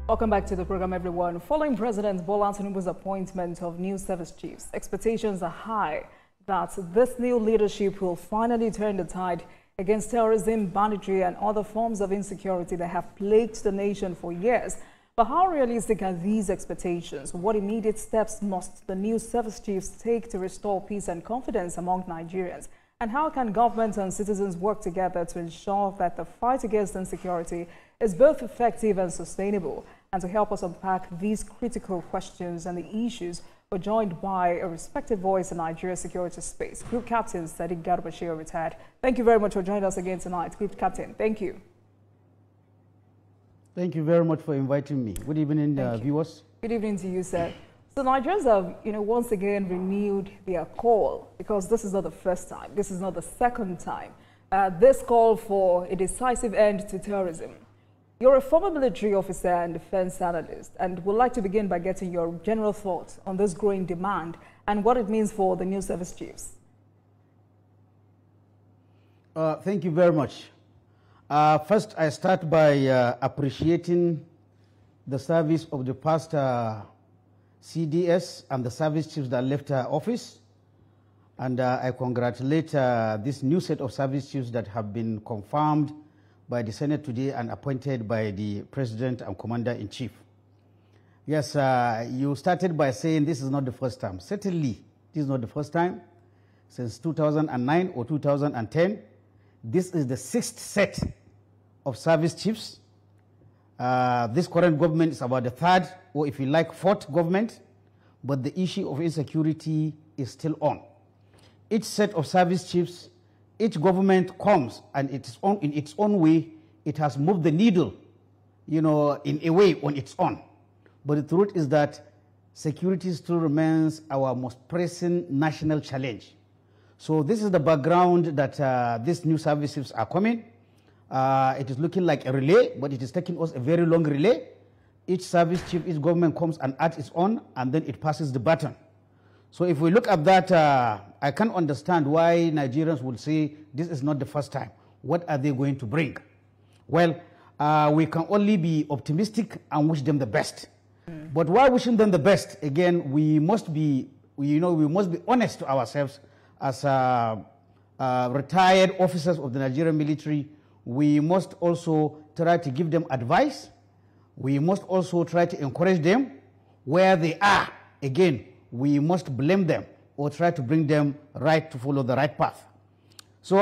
Welcome back to the program, everyone. Following President Bola Tinubu's appointment of new service chiefs, expectations are high that this new leadership will finally turn the tide against terrorism, banditry, and other forms of insecurity that have plagued the nation for years. But how realistic are these expectations? What immediate steps must the new service chiefs take to restore peace and confidence among Nigerians? And how can government and citizens work together to ensure that the fight against insecurity is both effective and sustainable? And to help us unpack these critical questions and the issues, we're joined by a respected voice in Nigeria's security space, Group Captain Sadiq Shehu, retired. Thank you very much for joining us again tonight, Group Captain. Thank you. Thank you very much for inviting me. Good evening, viewers. Good evening to you, sir. So Nigerians have, once again renewed their call, because this is not the first time, this is not the second time. This call for a decisive end to terrorism. You're a former military officer and defense analyst, and would like to begin by getting your general thoughts on this growing demand and what it means for the new service chiefs. Thank you very much. First, I start by appreciating the service of the past CDS and the service chiefs that left office. And I congratulate this new set of service chiefs that have been confirmed by the Senate today and appointed by the President and Commander-in-Chief. Yes, you started by saying this is not the first time. Certainly, this is not the first time. Since 2009 or 2010, this is the sixth set of service chiefs. This current government is about the third, or if you like, fourth government, but the issue of insecurity is still on. Each set of service chiefs, each government comes and in its own way, it has moved the needle, in a way on its own. But the truth is that security still remains our most pressing national challenge. So this is the background that these new services are coming. It is looking like a relay, but it is taking us a very long relay. Each service chief, each government comes and adds its own, and then it passes the baton. So if we look at that, I can understand why Nigerians will say this is not the first time. What are they going to bring? Well, we can only be optimistic and wish them the best. But while wishing them the best, again, we must be honest to ourselves as retired officers of the Nigerian military. We must also try to give them advice. We must also try to encourage them where they are. Again, we must blame them or try to bring them right to follow the right path. So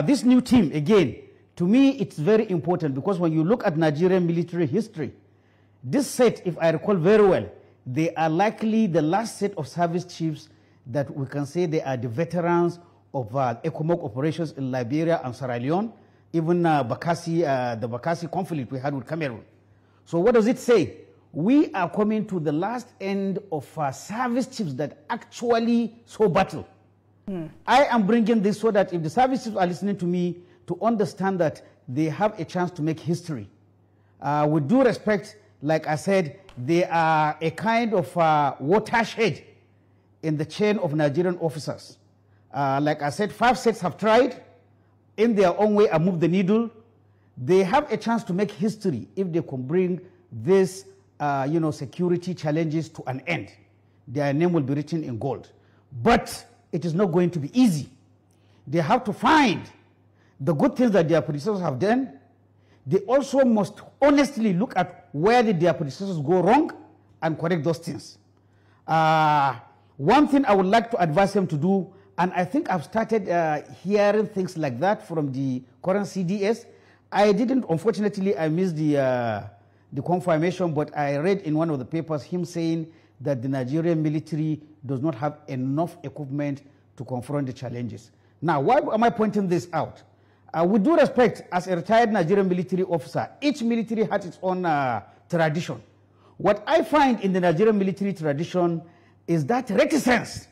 this new team, again, to me, it's very important because when you look at Nigerian military history, this set, if I recall very well, they are likely the last set of service chiefs that we can say they are the veterans of ECOMOG operations in Liberia and Sierra Leone, even the Bakassi conflict we had with Cameroon. So what does it say? We are coming to the last end of service chiefs that actually saw battle. I am bringing this so that if the service chiefs are listening to me, to understand that they have a chance to make history. With due respect, like I said, they are a kind of watershed in the chain of Nigerian officers. Like I said, 5 sets have tried in their own way and moved the needle. They have a chance to make history if they can bring this security challenges to an end. Their name will be written in gold. But it is not going to be easy. They have to find the good things that their predecessors have done. They also must honestly look at where did their predecessors go wrong and correct those things. One thing I would like to advise them to do, and I think I've started hearing things like that from the current CDS. I didn't, unfortunately, I missed the confirmation, but I read in one of the papers him saying that the Nigerian military does not have enough equipment to confront the challenges. Now, why am I pointing this out? With due respect, as a retired Nigerian military officer, each military has its own tradition. What I find in the Nigerian military tradition is that reticence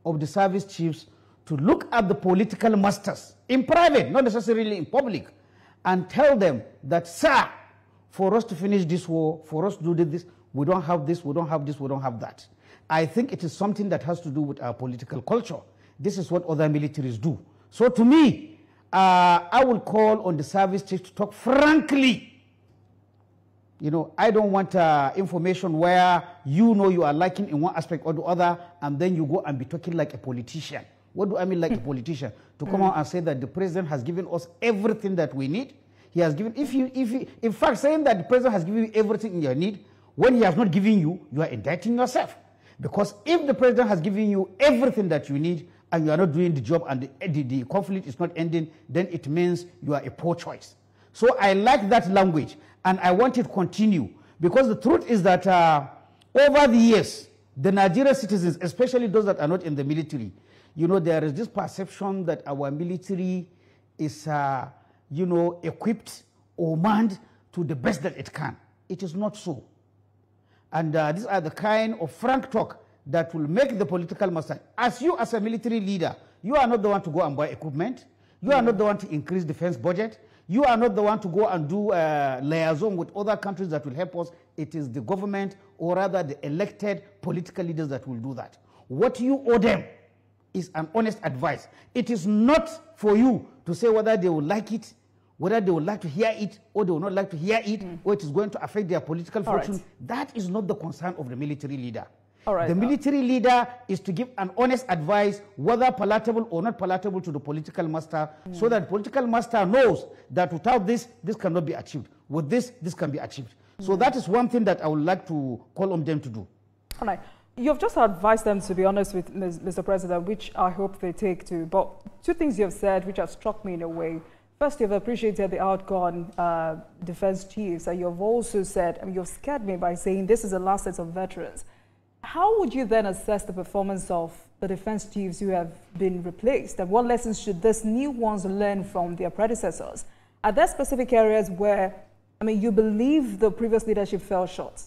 of the service chiefs to look at the political masters in private, not necessarily in public, and tell them that, sir, for us to finish this war, for us to do this, we don't have this, we don't have this, we don't have that. I think it is something that has to do with our political culture. This is what other militaries do. So to me, I will call on the service chief to talk frankly You know, I don't want information where you know you are lacking in one aspect or the other, and then you go and be talking like a politician. What do I mean like a politician? To come out and say that the president has given us everything that we need. He has given, in fact, saying that the president has given you everything you need, when he has not given you, you are indicting yourself. Because if the president has given you everything that you need, and you are not doing the job, and the conflict is not ending, then it means you are a poor choice. So I like that language, and I want it to continue, because the truth is that over the years, the Nigerian citizens, especially those that are not in the military, you know, there is this perception that our military is, you know, equipped or manned to the best that it can. It is not so. And these are the kind of frank talk that will make the political master. As you, as a military leader, you are not the one to go and buy equipment. You are not the one to increase defense budget. You are not the one to go and do liaison with other countries that will help us. It is the government, or rather the elected political leaders, that will do that. What you owe them is an honest advice. It is not for you to say whether they will like it, whether they would like to hear it, or they will not like to hear it, or it is going to affect their political fortune. Right. That is not the concern of the military leader. The military leader is to give an honest advice, whether palatable or not palatable, to the political master, so that the political master knows that without this, this cannot be achieved. With this, this can be achieved. So that is one thing that I would like to call on them to do. All right. You've just advised them to be honest with Mr. President, which I hope they take to. But two things you have said which have struck me in a way. First, you've appreciated the outgone defense chiefs, and you've also said, I mean, you've scared me by saying this is the last set of veterans. How would you then assess the performance of the defense chiefs who have been replaced, and what lessons should these new ones learn from their predecessors? Are there specific areas where, I mean, you believe the previous leadership fell short?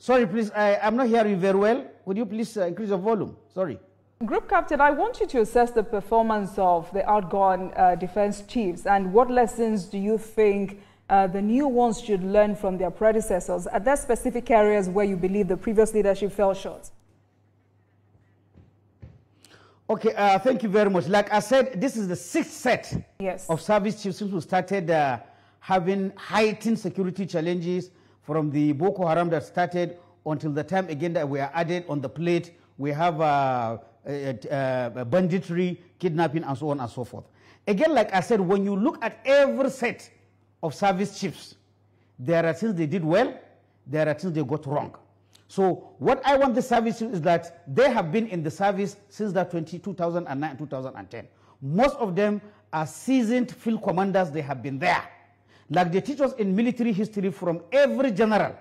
Sorry, please, I'm not hearing you very well. Would you please increase your volume? Sorry. Group Captain, I want you to assess the performance of the outgone defense chiefs, and what lessons do you think the new ones should learn from their predecessors? Are there specific areas where you believe the previous leadership fell short? Okay, thank you very much. Like I said, this is the sixth set of service chiefs since we started having heightened security challenges from the Boko Haram that started until the time again that we are added on the plate. We have banditry, kidnapping, and so on and so forth. Again, like I said, when you look at every set of service chiefs, there are things they did well, there are things they got wrong. So what I want the service chiefs is that they have been in the service since that 2009, 2010. Most of them are seasoned field commanders. They have been there. Like they teach us in military history, from every general,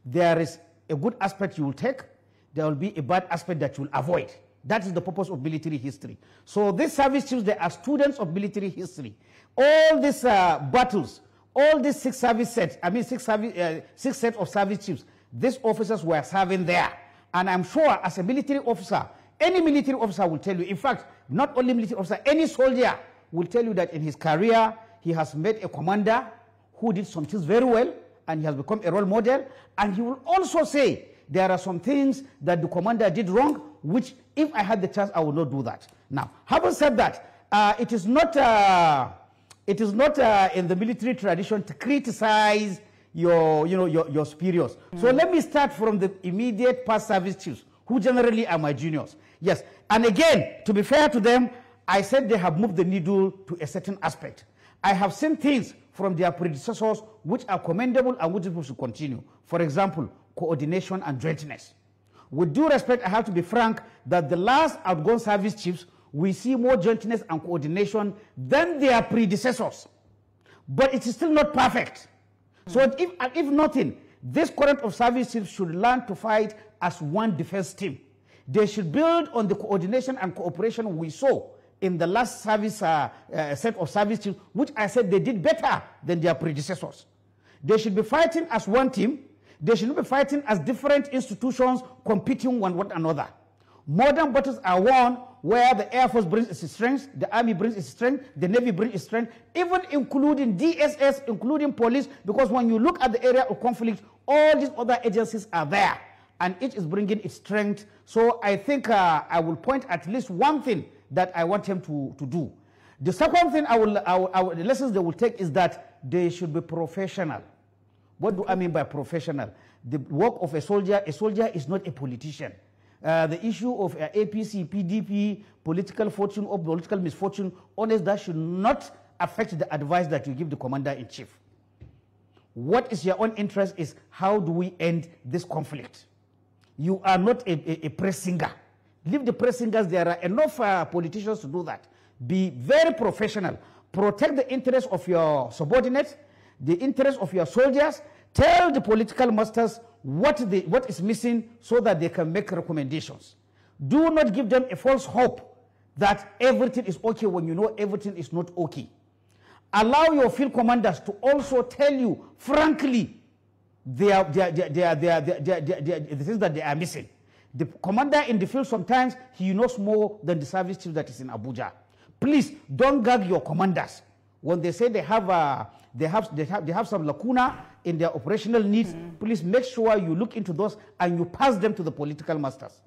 there is a good aspect you will take, there will be a bad aspect that you will avoid. That is the purpose of military history. So these service chiefs, they are students of military history. All these battles, all these six sets of service chiefs, these officers were serving there. And I'm sure as a military officer, any military officer will tell you, in fact, not only military officer, any soldier will tell you that in his career, he has met a commander who did some things very well, and he has become a role model. And he will also say, there are some things that the commander did wrong, which if I had the chance, I would not do that. Now, having said that, it is not in the military tradition to criticize your superiors. So let me start from the immediate past service chiefs, who generally are my juniors. Yes, and again, to be fair to them, I said they have moved the needle to a certain aspect. I have seen things from their predecessors which are commendable and which people should continue. For example, coordination and jointness. With due respect, I have to be frank that the last outgone service chiefs, we see more jointness and coordination than their predecessors. But it is still not perfect. So if nothing, this current of service chiefs should learn to fight as one defense team. They should build on the coordination and cooperation we saw in the last service set of service chiefs, which I said they did better than their predecessors. They should be fighting as one team. They should not be fighting as different institutions competing one with another. Modern battles are won where the Air Force brings its strength, the Army brings its strength, the Navy brings its strength, even including DSS, including police, because when you look at the area of conflict, all these other agencies are there, and each is bringing its strength. So I think I will point at least one thing that I want him to do. The second thing the lessons they will take is that they should be professional. What do I mean by professional? The work of a soldier is not a politician. The issue of APC, PDP, political fortune or political misfortune, honest, that should not affect the advice that you give the commander-in-chief. What is your own interest is how do we end this conflict? You are not a press singer. Leave the press singers. There are enough politicians to do that. Be very professional. Protect the interests of your subordinates, the interests of your soldiers. Tell the political masters what is missing so that they can make recommendations. Do not give them a false hope that everything is okay when you know everything is not okay. Allow your field commanders to also tell you frankly the things that they are missing. The commander in the field, sometimes he knows more than the service chief that is in Abuja. Please don't gag your commanders when they say they have some lacuna in their operational needs. Please make sure you look into those and you pass them to the political masters.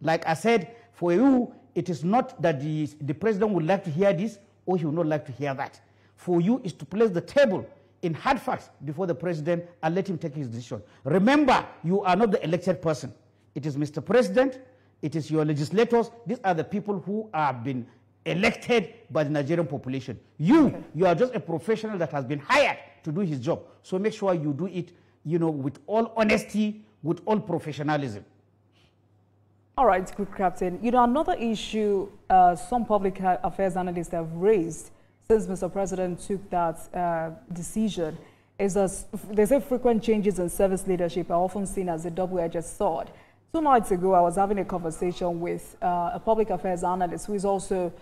Like I said, for you, it is not that the president would like to hear this or he would not like to hear that. For you is to place the table in hard facts before the president and let him take his decision. Remember, you are not the elected person. It is Mr. President, it is your legislators. These are the people who have been elected by the Nigerian population. You are just a professional that has been hired to do his job. So make sure you do it, with all honesty, with all professionalism. All right, good Captain. Another issue some public affairs analysts have raised since Mr. President took that decision is that they say frequent changes in service leadership are often seen as a double-edged sword. 2 nights ago, I was having a conversation with a public affairs analyst who is also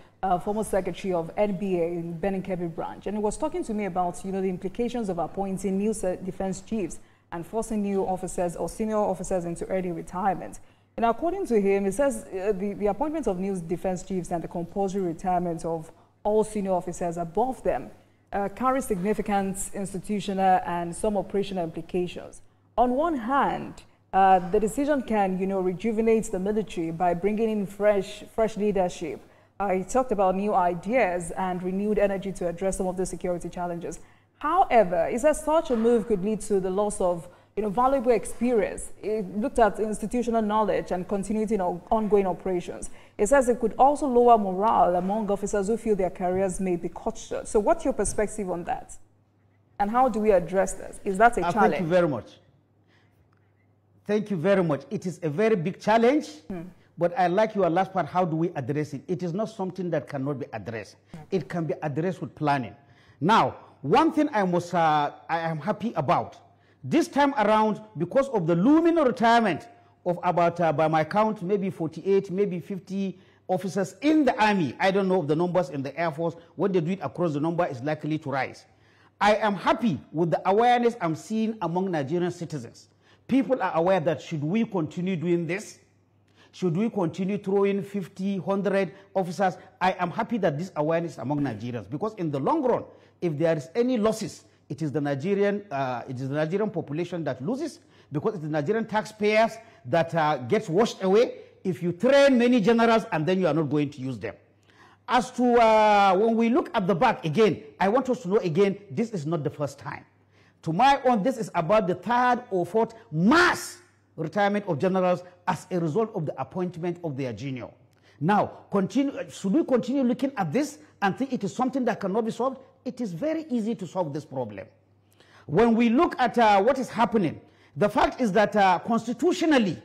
former secretary of NBA in Benin Kebbi branch, and he was talking to me about the implications of appointing new defense chiefs and forcing new officers or senior officers into early retirement. And according to him, he says the appointment of new defense chiefs and the compulsory retirement of all senior officers above them carry significant institutional and some operational implications. On one hand, the decision can, rejuvenate the military by bringing in fresh leadership. He talked about new ideas and renewed energy to address some of the security challenges. However, he says such a move could lead to the loss of, valuable experience. He looked at institutional knowledge and continuity in ongoing operations. He says it could also lower morale among officers who feel their careers may be cut short. So what's your perspective on that? And how do we address this? Is that a challenge? Thank you very much. Thank you very much. It is a very big challenge, but I like your last part, how do we address it? It is not something that cannot be addressed. It can be addressed with planning. Now, one thing I am happy about, this time around, because of the looming retirement of about, by my count, maybe 48, maybe 50 officers in the army, I don't know the numbers in the Air Force, when they do it across, the number is likely to rise. I am happy with the awareness I'm seeing among Nigerian citizens. People are aware that should we continue doing this, should we continue throwing 50, 100 officers, I am happy that this awareness among Nigerians, because in the long run, if there is any losses, it is the Nigerian population that loses, because it's the Nigerian taxpayers that gets washed away if you train many generals and then you are not going to use them. As to when we look at the back again, I want us to know again, this is not the first time. To my own, this is about the 3rd or 4th mass retirement of generals as a result of the appointment of their junior. Now, should we continue looking at this and think it is something that cannot be solved? It is very easy to solve this problem. When we look at what is happening, the fact is that constitutionally,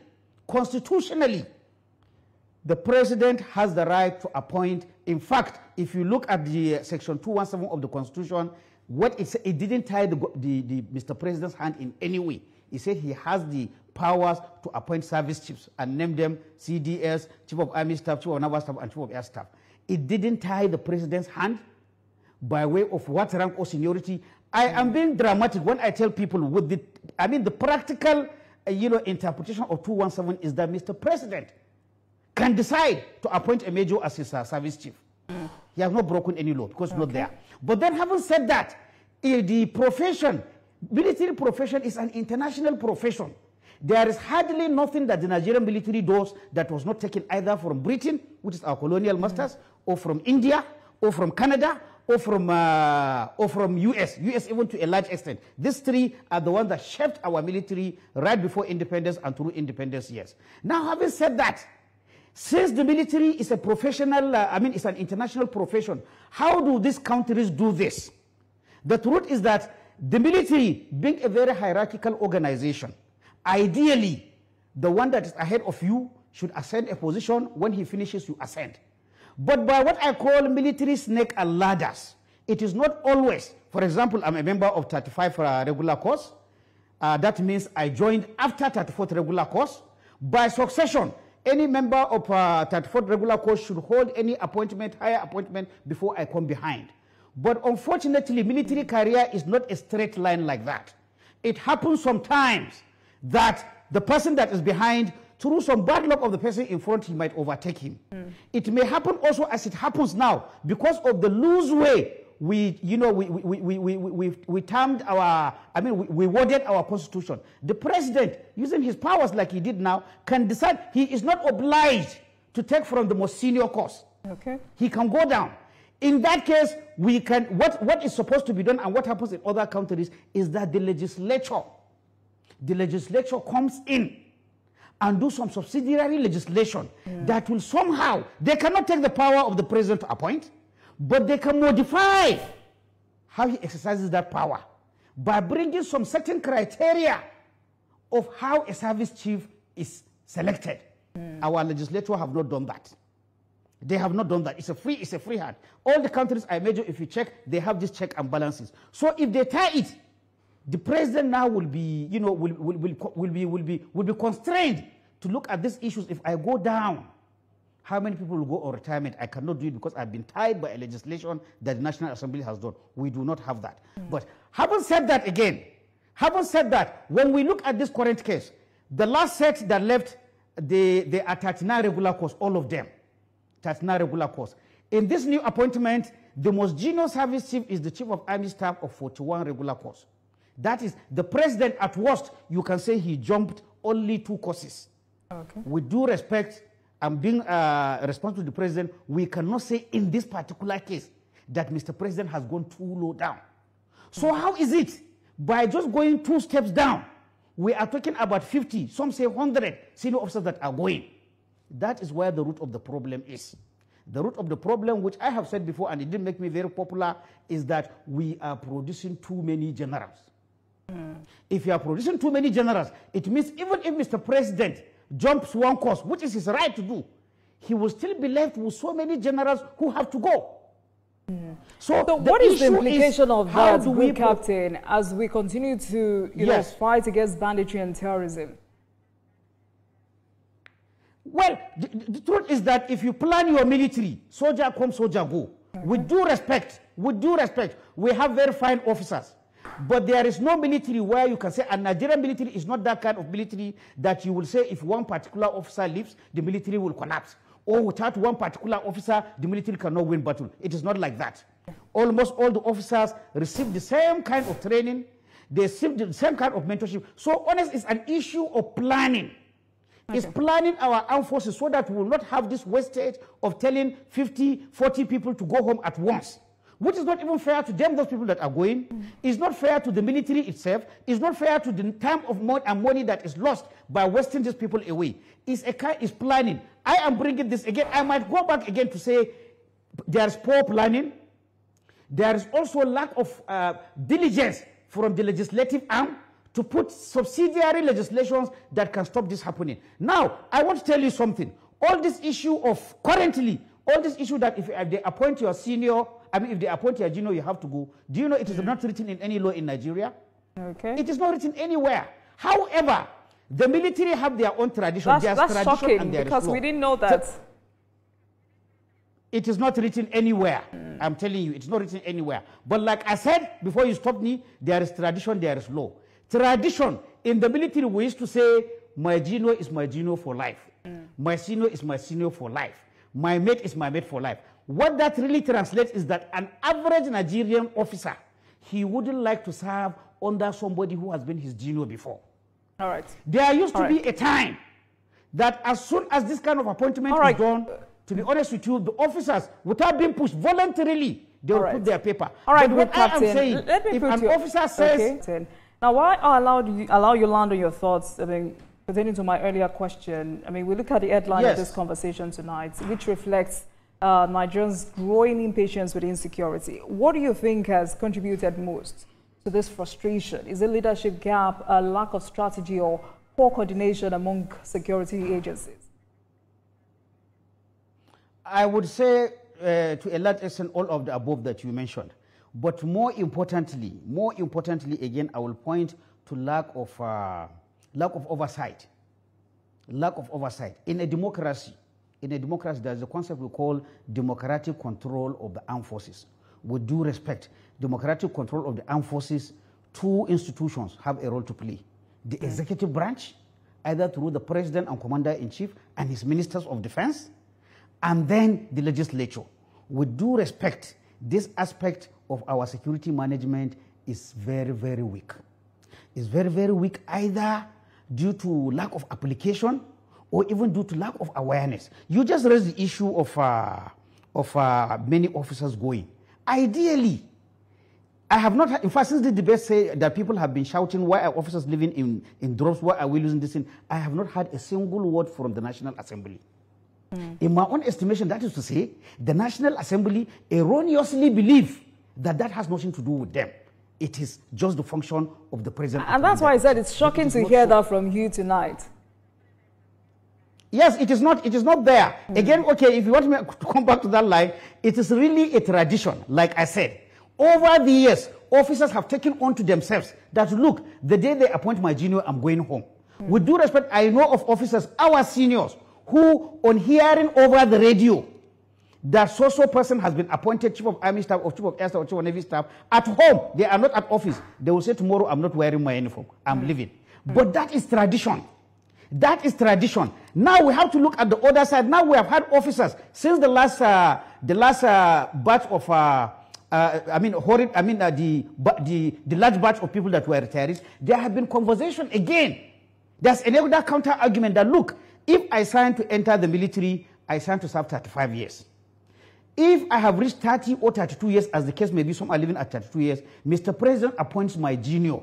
the president has the right to appoint. In fact, if you look at the section 217 of the Constitution, what it didn't tie the Mr. President's hand in any way. He said he has the powers to appoint service chiefs and name them CDS, Chief of Army Staff, Chief of Naval Staff, and Chief of Air Staff. It didn't tie the president's hand by way of what rank or seniority. I am being dramatic when I tell people with the practical interpretation of 217 is that Mr. President can decide to appoint a major as his service chief. He has not broken any law because it's not there. But then having said that, the profession, military profession is an international profession. There is hardly nothing that the Nigerian military does that was not taken either from Britain, which is our colonial masters, or from India, or from Canada, or from US even to a large extent. These three are the ones that shaped our military right before independence and through independence years. Now, having said that, since the military is a professional, it's an international profession, how do these countries do this? The truth is that the military, being a very hierarchical organization, ideally, the one that is ahead of you should ascend a position. When he finishes, you ascend. But by what I call military snake and ladders, it is not always. For example, I'm a member of 35 regular course. That means I joined after 34th regular course. By succession, any member of 34th regular course should hold any appointment, higher appointment, before I come behind. But unfortunately, military career is not a straight line like that. It happens sometimes that the person that is behind, through some bad luck of the person in front, he might overtake him. It may happen also as it happens now, because of the loose way we termed our, we worded our constitution. The president, using his powers like he did now, can decide he is not obliged to take from the most senior course. Okay. He can go down. In that case, we can, what is supposed to be done and what happens in other countries is that the legislature comes in and do some subsidiary legislation that will somehow, they cannot take the power of the president to appoint, but they can modify how he exercises that power by bringing some certain criteria of how a service chief is selected. Our legislature have not done that. They have not done that. It's a free hand. All the countries I measure, if you check, they have this check and balances. So if they tie it, the president now will be, will be constrained to look at these issues. If I go down, how many people will go on retirement? I cannot do it because I've been tied by a legislation that the National Assembly has done. We do not have that. But having said that again, when we look at this current case, the last set that left, they are 39 regular course, all of them. 39 regular course. In this new appointment, the most junior service chief is the chief of army staff of 41 regular course. That is, the president at worst, you can say he jumped only 2 courses. Okay. With due respect, and being responsible to the president, we cannot say in this particular case that Mr. President has gone too low down. So how is it? By just going 2 steps down, we are talking about 50, some say 100 senior officers that are going. That is where the root of the problem is. The root of the problem, which I have said before, and it didn't make me very popular, is that we are producing too many generals. If you are producing too many generals, it means even if Mr. President jumps 1 course, which is his right to do, he will still be left with so many generals who have to go. So what is the implication of that, good Captain, as we continue to fight against banditry and terrorism? Well, the truth is that if you plan your military, soldier come, soldier go. With due respect, we have very fine officers. But there is no military where you can say, and Nigerian military is not that kind of military that you will say if one particular officer leaves, the military will collapse. Or without one particular officer, the military cannot win battle. It is not like that. Almost all the officers receive the same kind of training. They receive the same kind of mentorship. So honest, it's an issue of planning. Okay. It's planning our armed forces so that we will not have this wastage of telling 50, 40 people to go home at once, which is not even fair to them, those people that are going. It's not fair to the military itself. It's not fair to the time of money that is lost by wasting these people away. It's planning. I am bringing this again. I might go back again to say there's poor planning. There is also lack of diligence from the legislative arm to put subsidiary legislations that can stop this happening. Now, I want to tell you something. All this issue of currently, all this issue that if they appoint your senior, if they appoint your junior, you have to go. Do you know it is not written in any law in Nigeria? Okay. It is not written anywhere. However, the military have their own tradition. That's shocking because we didn't know that. So, it is not written anywhere. I'm telling you, it's not written anywhere. But like I said, before you stopped me, there is tradition, there is law. Tradition, in the military, we used to say, my junior is my junior for life. My senior is my senior for life. My mate is my mate for life. What that really translates is that an average Nigerian officer, he wouldn't like to serve under somebody who has been his junior before. All right. There used to be a time that as soon as this kind of appointment is done, to be honest with you, the officers, without being pushed voluntarily, they will put their paper. All right, but what I am saying, let me if put an officer says... Okay. Now, why I allow you land on your thoughts, I mean, pertaining to my earlier question. I mean, we look at the headline of this conversation tonight, which reflects Nigerians' growing impatience with insecurity. What do you think has contributed most to this frustration? Is it leadership gap, a lack of strategy, or poor coordination among security agencies? I would say to a large extent all of the above that you mentioned. But more importantly, again, I will point to lack of oversight. Lack of oversight. In a democracy, there's a concept we call democratic control of the armed forces. With due respect, democratic control of the armed forces, two institutions have a role to play. The executive branch, either through the president and commander-in-chief and his ministers of defense, and then the legislature. With due respect, this aspect of our security management is very, very weak. It's very, very weak either due to lack of application or even due to lack of awareness. You just raised the issue of many officers going. Ideally, I have not, in fact, since the debate say that people have been shouting, why are officers living in droves, why are we losing this thing? I have not heard a single word from the National Assembly. In my own estimation, that is to say, the National Assembly erroneously believe that that has nothing to do with them. It is just the function of the president. And that's why I said it's shocking to hear that from you tonight. Yes, it is not there. Again, okay, if you want me to come back to that line, it is really a tradition, like I said. Over the years, officers have taken on to themselves that, look, the day they appoint my junior, I'm going home. With due respect, I know of officers, our seniors, who, on hearing over the radio that so-so person has been appointed chief of army staff or chief of air staff or chief of navy staff, at home, they are not at office. They will say, tomorrow, I'm not wearing my uniform. I'm leaving. But that is tradition. That is tradition. Now we have to look at the other side. Now we have had officers since the last batch of, the large batch of people that were retirees. There have been conversation again. There's another counter argument that, look, if I sign to enter the military, I sign to serve 35 years. If I have reached 30 or 32 years, as the case may be, some are living at 32 years, Mr. President appoints my junior.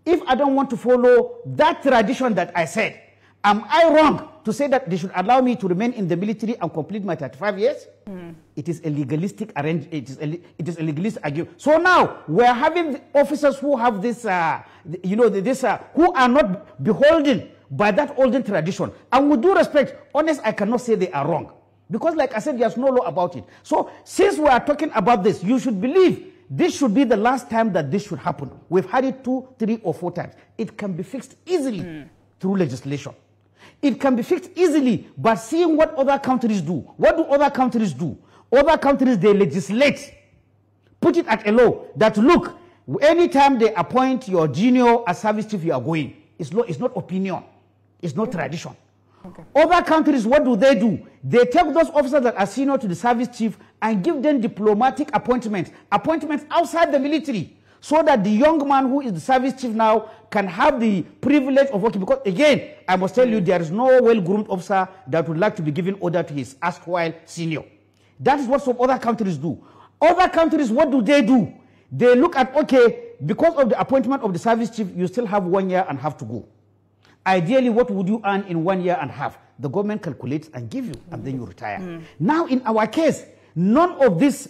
If I don't want to follow that tradition that I said, am I wrong to say that they should allow me to remain in the military and complete my 35 years? It is a legalistic arrangement. It is a legalistic argument. So now we are having officers who have this, who are not beholden by that olden tradition. And with due respect, honest, I cannot say they are wrong. Because like I said, there's no law about it. So since we are talking about this, you should believe this should be the last time that this should happen. We've had it 2, 3, or 4 times. It can be fixed easily through legislation. It can be fixed easily by seeing what other countries do. What do other countries do? Other countries, they legislate, put it at a law that, look, anytime they appoint your junior as service chief, you are going. It's not opinion. It's not tradition. Okay. Other countries, what do? They take those officers that are senior to the service chief and give them diplomatic appointments outside the military, so that the young man who is the service chief now can have the privilege of working. Because again, I must tell you, there is no well-groomed officer that would like to be given order to his erstwhile senior. That is what some other countries do. Other countries, what do? They look at, okay, because of the appointment of the service chief, you still have 1 year and have to go. Ideally, what would you earn in 1 year and a half? The government calculates and give you, and then you retire. Now, in our case, none of this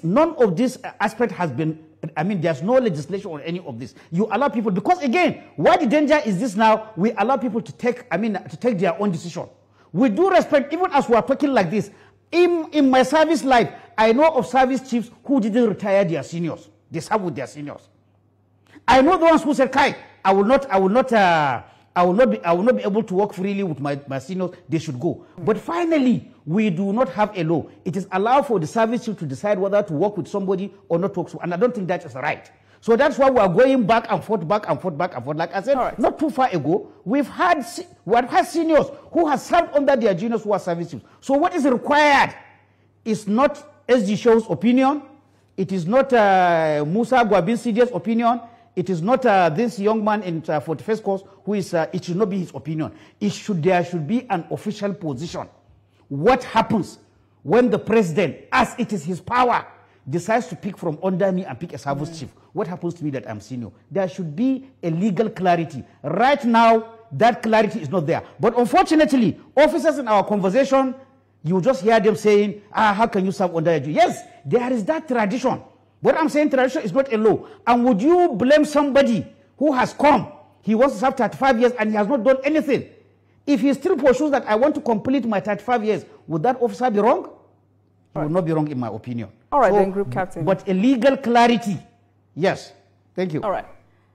aspect has been, there's no legislation on any of this. You allow people, because again, why the danger is this now? We allow people to take their own decision. With due respect, even as we are talking like this, in my service life, I know of service chiefs who didn't retire their seniors. They serve with their seniors. I know the ones who said, Kai, I will not be able to work freely with my seniors. They should go. But finally, we do not have a law. It is allowed for the service chief to decide whether to work with somebody or not work. And I don't think that is right. So that's why we are going back and forth. Like I said, not too far ago, we have had seniors who have served under their juniors who are service chiefs. So what is required is not SG Shew's opinion. It is not Musa Gwabin Sidi's opinion. It is not this young man in 41st course who is, it should not be his opinion. There should be an official position. What happens when the president, as it is his power, decides to pick from under me and pick a service chief, what happens to me that I'm senior? There should be a legal clarity. Right now, that clarity is not there. But unfortunately, officers in our conversation, you just hear them saying, how can you serve under a Jew? Yes, there is that tradition. But I'm saying tradition is not a law. And would you blame somebody who has come, he wants to serve 35 years and he has not done anything? If he still pursues that I want to complete my 35 years, would that officer be wrong? He would not be wrong in my opinion. All right, then, Group Captain. But a legal clarity, yes. Thank you. All right.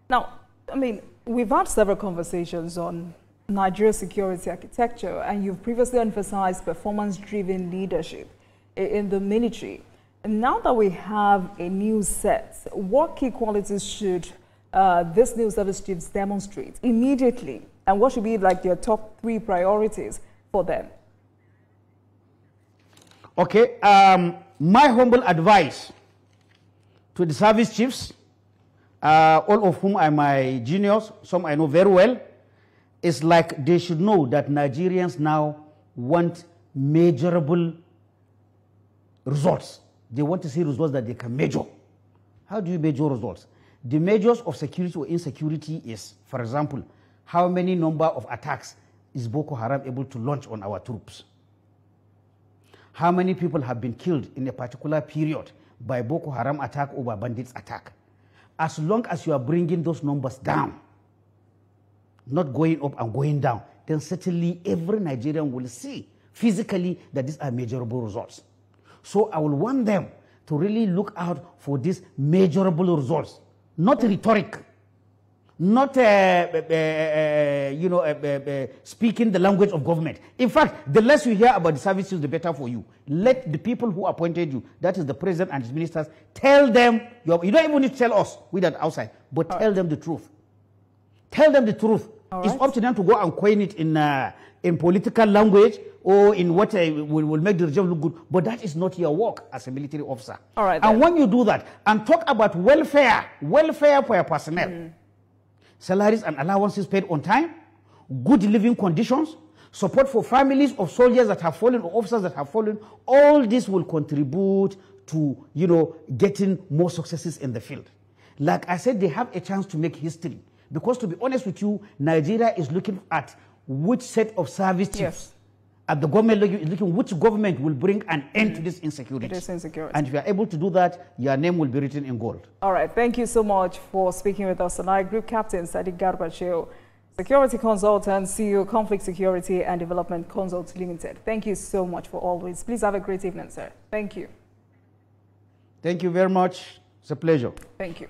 Now, I mean, we've had several conversations on Nigeria's security architecture, and you've previously emphasized performance-driven leadership in the military. And now that we have a new set, what key qualities should this new service chiefs demonstrate immediately? And what should be like your top 3 priorities for them? Okay, my humble advice to the service chiefs, all of whom are my juniors, some I know very well, is like they should know that Nigerians now want measurable results. They want to see results that they can measure. How do you measure results? The measures of security or insecurity is, for example, how many number of attacks is Boko Haram able to launch on our troops? How many people have been killed in a particular period by Boko Haram attack or by bandits attack? As long as you are bringing those numbers down, not going up and going down, then certainly every Nigerian will see physically that these are measurable results. So I will want them to really look out for these measurable results, not rhetoric, not speaking the language of government. In fact, the less you hear about the services, the better for you. Let the people who appointed you, that is the president and his ministers, tell them, you don't even need to tell us, we that outside, but tell them the truth. Tell them the truth. It's up to them to go and coin it in political language or in what will make the regime look good. But that is not your work as a military officer. All right, and when you do that and talk about welfare for your personnel, salaries and allowances paid on time, good living conditions, support for families of soldiers that have fallen or officers that have fallen, all this will contribute to, getting more successes in the field. Like I said, they have a chance to make history. Because to be honest with you, Nigeria is looking at which set of service chiefs at the government is looking which government will bring an end to this insecurity. And if you are able to do that, your name will be written in gold. All right. Thank you so much for speaking with us tonight. Group Captain Sadiq Garba Shehu, Security Consultant, CEO, Conflict Security and Development Consult Limited. Thank you so much for always. Please have a great evening, sir. Thank you. Thank you very much. It's a pleasure. Thank you.